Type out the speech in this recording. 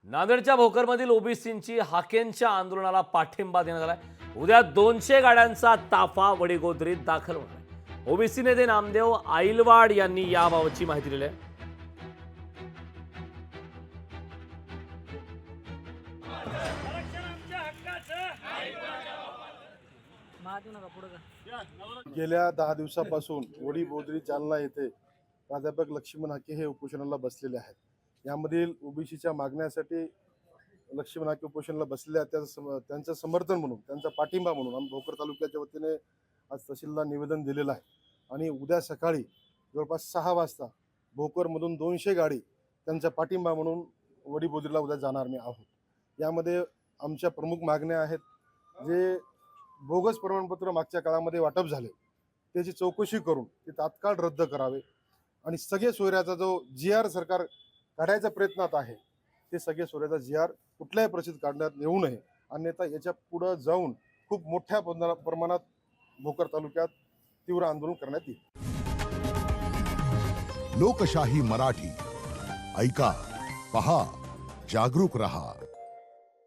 नांदेडच्या भोकरमधील ओबीसींची हाकेंच्या आंदोलनाला पाठिंबा देण्यात आलाय। उद्या 200 गाड्यांचा ताफा वडीगोद्रीत दाखल होणार आहे। ओबीसी नेते नामदेव आईलवाड यांनी याबाबतची माहिती दिली आहे। गेल्या 10 दिवसापासून वडीगोद्री जालना येथे प्राध्यापक लक्ष्मण हाके हे उपोषणाला बसलेले आहेत। यामधील ओबीसीच्या मागण्यासाठी लक्ष्मण हाके उपोषणाला बसलेले आहेत। त्यांचं समर्थन म्हणून, त्यांचा पाठिंबा म्हणून आम्ही भोकर तालुक्याच्या वतीने आज तहसीलला निवेदन दिलेलं आहे आणि उद्या सकाळी जवळपास 6 वाजता भोकरमधून 200 गाडी त्यांचा पाठिंबा म्हणून वडीगोद्रीला उद्या जाणार मी आहोत। यामध्ये आमच्या प्रमुख मागण्या आहेत। जे बोगस प्रमाणपत्र मागच्या काळामध्ये वाटप झाले त्याची चौकशी करून ते तात्काळ रद्द करावे आणि सगळे सोयऱ्याचा जो GR सरकार काढायचा प्रयत्नात आहे ते सगळे सोयऱ्याचा GR कुठल्याही परिस्थितीत काढण्यात येऊ नये, अन्यथा याच्या पुढे जाऊन खूप मोठ्या प्रमाणात भोकर तालुक्यात तीव्र आंदोलन करण्यात येईल। लोकशाही मराठी ऐका, पहा, जागरूक रहा।